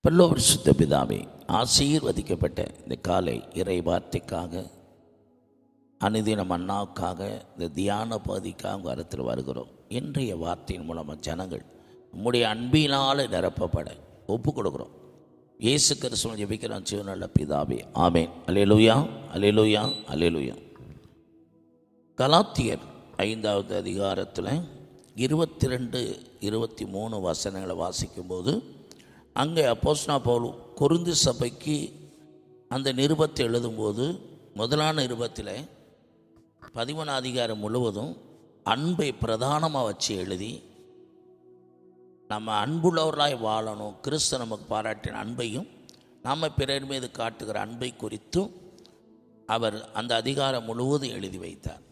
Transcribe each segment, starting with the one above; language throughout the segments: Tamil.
பரிசுத்த பிதாவே, ஆசீர்வதிக்கப்பட்ட இந்த காலை இறை வார்த்தைக்காக, அனுதின மன்னாவுக்காக, இந்த தியான பகுதிக்காக வரத்தில் வருகிறோம். இன்றைய வார்த்தையின் மூலமாக ஜனங்கள் நம்முடைய அன்பினால் நிரப்பப்பட ஒப்பு கொடுக்குறோம். இயேசு கிறிஸ்துவின் ஜெபிக்கிறோம் ஜீவனுள்ள பிதாவே, ஆமேன். அல்லேலூயா, அல்லேலூயா, அல்லேலூயா. கலாத்தியர் 5வது அதிகாரத்தில் 22, 23 வசனங்களை வாசிக்கும்போது, அங்கே அப்போஸ்தலனாகிய பவுல் கொரிந்து சபைக்கு அந்த நிருபத்தை எழுதும்போது, முதலான நிருபத்தில் 11 அதிகாரம் முழுவதும் அன்பை பிரதானமாக வச்சு எழுதி, நம்ம அன்புள்ளவர்களாய் வாழணும், கிறிஸ்து நமக்கு பாராட்டின அன்பையும் நாம் பிறர் மீது காட்டுகிற அன்பை குறித்தும் அவர் அந்த அதிகாரம் முழுவதும் எழுதி வைத்தார்.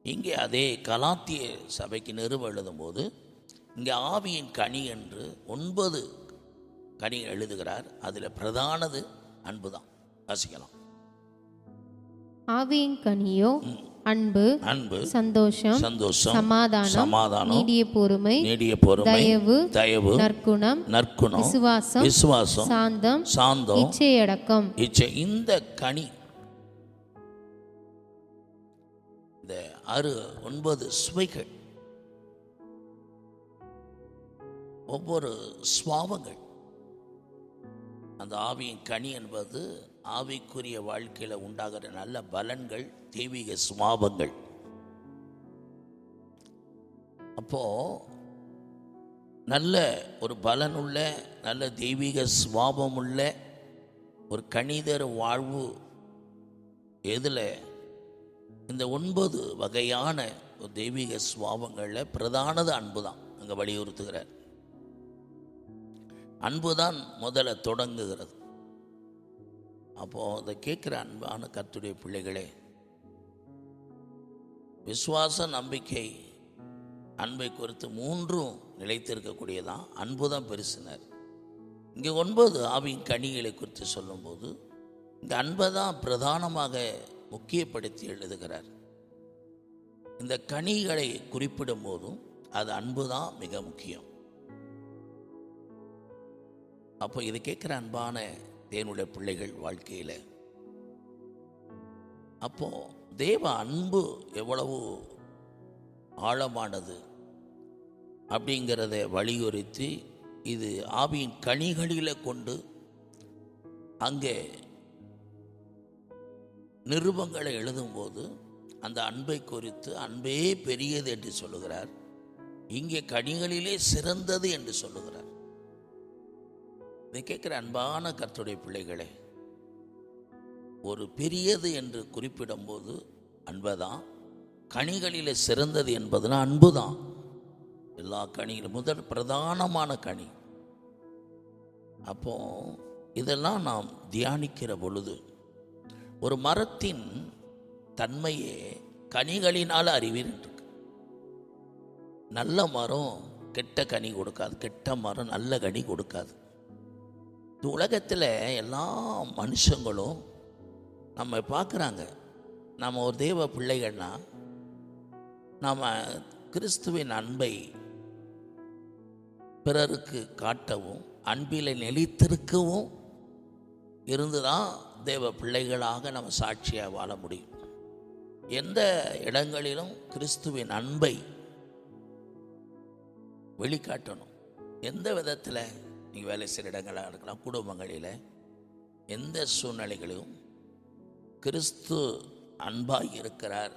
இங்கே அதே கலாத்திய சபைக்கு நிருபம் எழுதும்போது, இங்கே ஆவியின் கனி என்று 9 கனி எழுதுகிறார். அதில் பிரதானது அன்பு தான். வாசிக்கலாம். ஆவியின் கனியோ அன்பு, அன்பு, சந்தோஷம், சமாதானம், நீடிய பொறுமை, தயவு, நற்குணம், விசுவாசம், சாந்தம், இச்சையடக்கம். இந்த கனி, இந்த 9 சுவைகள், ஒவ்வொரு சுவாபங்கள், அந்த ஆவியின் கனி என்பது ஆவிக்குரிய வாழ்க்கையில் உண்டாகிற நல்ல பலன்கள், தெய்வீக சுபாவங்கள். அப்போ நல்ல ஒரு பலனுள்ள, நல்ல தெய்வீக சுபாவமுள்ள ஒரு கணிதர் வாழ்வு எதில்? இந்த 9 வகையான ஒரு தெய்வீக சுபாவங்களில் பிரதானது அன்பு தான். அங்கே வலியுறுத்துகிறார். அன்பு தான் முதல்ல தொடங்குகிறது. அப்போது அதை கேட்குற அன்பான கர்த்தருடைய பிள்ளைகளே, விசுவாச, நம்பிக்கை, அன்பை குறித்து 3ம் நிலைத்திருக்கக்கூடியதான். அன்பு தான் பெருசினர். இங்கே 9 ஆவியின் கனிகளை குறித்து சொல்லும்போது, இந்த அன்பை தான் பிரதானமாக முக்கியப்படுத்தி எழுதுகிறார். இந்த கனிகளை குறிப்பிடும் போதும் அது அன்பு தான் மிக முக்கியம். அப்போ இதை கேட்குற அன்பான தேவனுடைய பிள்ளைகள் வாழ்க்கையில், அப்போ தேவ அன்பு எவ்வளவு ஆழமானது அப்படிங்கிறத வலியுறுத்தி, இது ஆவியின் கனிகளில் கொண்டு அங்கே நிருபங்களை எழுதும்போது அந்த அன்பை குறித்து, அன்பே பெரியது என்று சொல்லுகிறார். இங்கே கனிகளிலே சிறந்தது என்று சொல்லுகிறார். இதை கேட்குற அன்பான கர்த்தருடைய பிள்ளைகளே, ஒரு பெரியது என்று குறிப்பிடும்போது அன்புதான், கனிகளில் சிறந்தது என்பதுனா அன்பு தான். எல்லா கனிகளும் முதல் பிரதானமான கனி. அப்போ இதெல்லாம் நாம் தியானிக்கிற பொழுது, ஒரு மரத்தின் தன்மையே கனிகளினால் அறிவீர்கள். நல்ல மரம் கெட்ட கனி கொடுக்காது, கெட்ட மரம் நல்ல கனி கொடுக்காது. இந்த உலகத்தில் எல்லா மனுஷங்களும் நம்ம பார்க்குறாங்க. நம்ம ஒரு தேவ பிள்ளைகள்னா, நம்ம கிறிஸ்துவின் அன்பை பிறருக்கு காட்டவும், அன்பில் நிலைத்திருக்கவும் இருந்து தான் தேவ பிள்ளைகளாக நம்ம சாட்சியாக வாழ முடியும். எந்த இடங்களிலும் கிறிஸ்துவின் அன்பை வெளிக்காட்டணும். எந்த விதத்தில்? நீங்கள் வேலை செய்கிற இடங்களாக இருக்கலாம், குடும்பங்களில், எந்த சூழ்நிலைகளிலும் கிறிஸ்து அன்பாக இருக்கிறார்,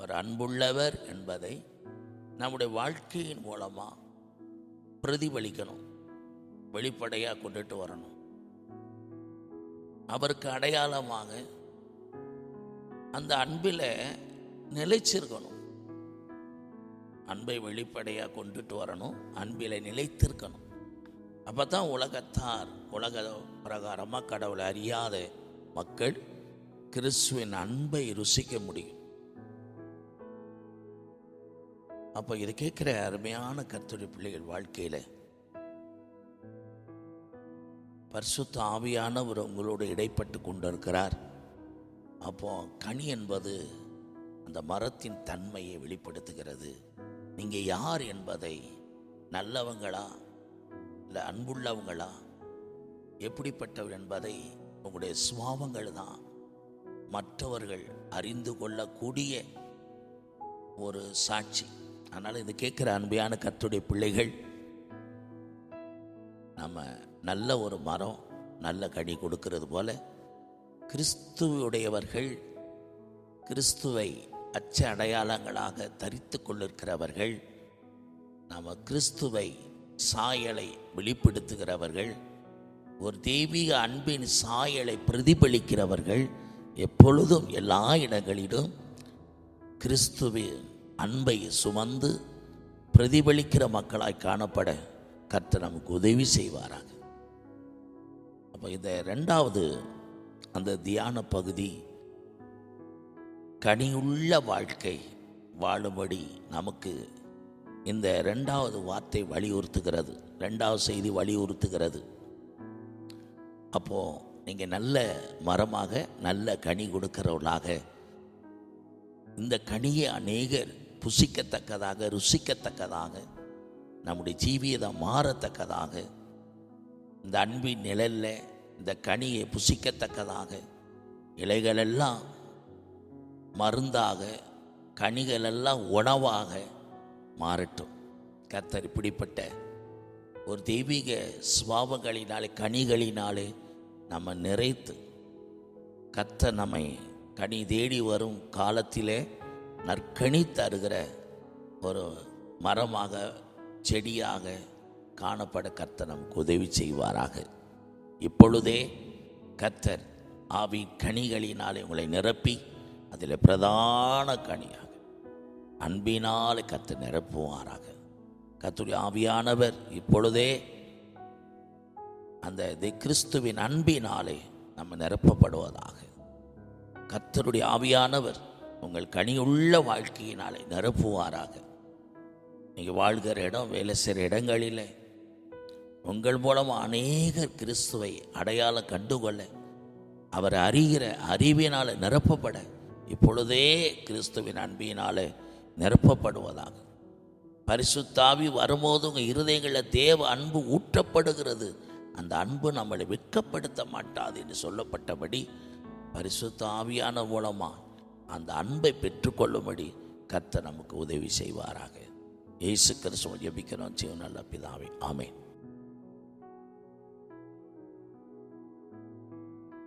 ஒரு அன்புள்ளவர் என்பதை நம்முடைய வாழ்க்கையின் மூலமாக பிரதிபலிக்கணும், வெளிப்படையாக கொண்டுட்டு வரணும். அவருக்கு அடையாளமாக அந்த அன்பில் நிலைச்சிருக்கணும். அன்பை வெளிப்படையாக கொண்டுட்டு வரணும், அன்பில் நிலைத்திருக்கணும். அப்போ தான் உலகத்தார், உலக பிரகாரமாக கடவுளை அறியாத மக்கள் கிறிஸ்துவின் அன்பை ருசிக்க முடியும். அப்போ இதை கேட்குற அருமையான கர்த்தருடைய பிள்ளைகள் வாழ்க்கையில், பரிசுத்த ஆவியானவர் உங்களோடு இடைப்பட்டு கொண்டிருக்கிறார். அப்போ கனி என்பது அந்த மரத்தின் தன்மையை வெளிப்படுத்துகிறது. நீங்கள் யார் என்பதை, நல்லவங்களா இல்லை அன்புள்ளவங்களா, எப்படிப்பட்டவர் என்பதை உங்களுடைய சுபாவங்கள் தான் மற்றவர்கள் அறிந்து கொள்ளக்கூடிய ஒரு சாட்சி. அதனால் இது கேட்குற அன்பான கர்த்தருடைய பிள்ளைகள், நம்ம நல்ல ஒரு மரம் நல்ல கனி கொடுக்கிறது போல கிறிஸ்துவுடையவர்கள், கிறிஸ்துவை அச்ச அடையாளங்களாக தரித்து கொண்டிருக்கிறவர்கள், நம்ம கிறிஸ்துவை சாயலை வெளிப்படுத்துகிறவர்கள், ஒரு தெய்வீக அன்பின் சாயலை பிரதிபலிக்கிறவர்கள், எப்பொழுதும் எல்லா இடங்களிலும் கிறிஸ்துவின் அன்பை சுமந்து பிரதிபலிக்கிற மக்களாய் காணப்பட கர்த்தர் நமக்கு உதவி செய்வாராக. அப்போ இந்த ரெண்டாவது அந்த தியான பகுதி கனியுள்ள வாழ்க்கை வாழும்படி நமக்கு இந்த ரெண்டாவது வார்த்தை வலியுறுத்துகிறது, ரெண்டாவது செய்தி வலியுறுத்துகிறது. அப்போது நீங்கள் நல்ல மரமாக நல்ல கனி கொடுக்கிறவர்களாக, இந்த கனியை அநேகர் புசிக்கத்தக்கதாக ருசிக்கத்தக்கதாக நம்முடைய ஜீவியத்தை மாறத்தக்கதாக, இந்த அன்பின் நிழலில் இந்த கனியை புசிக்கத்தக்கதாக, இலைகளெல்லாம் மருந்தாக கனிகளெல்லாம் உணவாக மாறட்டும். கர்த்தர் இப்படிப்பட்ட ஒரு தெய்வீக சுபாவங்களினாலே கனிகளினாலே நம்ம நிறைத்து கர்த்தர் நம்மை கனி தேடி வரும் காலத்திலே நற்கனி தருகிற ஒரு மரமாக செடியாக காணப்பட கர்த்தர் நமக்கு உதவி செய்வாராக. இப்பொழுதே கர்த்தர் ஆவி கனிகளினாலே உங்களை நிரப்பி அதில் பிரதான கனியாக அன்பினால் கர்த்தர் நிரப்புவாராக. கர்த்தருடைய ஆவியானவர் இப்பொழுதே அந்த கிறிஸ்துவின் அன்பினாலே நம்ம நிரப்பப்படுவதாக. கர்த்தருடைய ஆவியானவர் உங்கள் கனியுள்ள வாழ்க்கையினாலே நிரப்புவாராக. நீங்கள் வாழ்கிற இடம், வேலை செய்கிற இடங்களில் உங்கள் மூலமாக அநேகர் கிறிஸ்துவை அடையாளம் கண்டுகொள்ள, அவரை அறிகிற அறிவினால் நிரப்பப்பட இப்பொழுதே கிறிஸ்துவின் அன்பினால் நிரப்பப்படுவதாக. பரிசுத்த ஆவி வரும்போது உங்கள் இருதயங்களில் தேவ அன்பு ஊற்றப்படுகிறது. அந்த அன்பு நம்மளை வெட்கப்படுத்த மாட்டாது என்று சொல்லப்பட்டபடி பரிசுத்த ஆவியான மூலமாக அந்த அன்பை பெற்றுக்கொள்ளும்படி கர்த்தர் நமக்கு உதவி செய்வாராக. இயேசு கிறிஸ்துவை ஜெபிக்கிறோம். ஜீவனுள்ள பிதாவே, ஆமென்.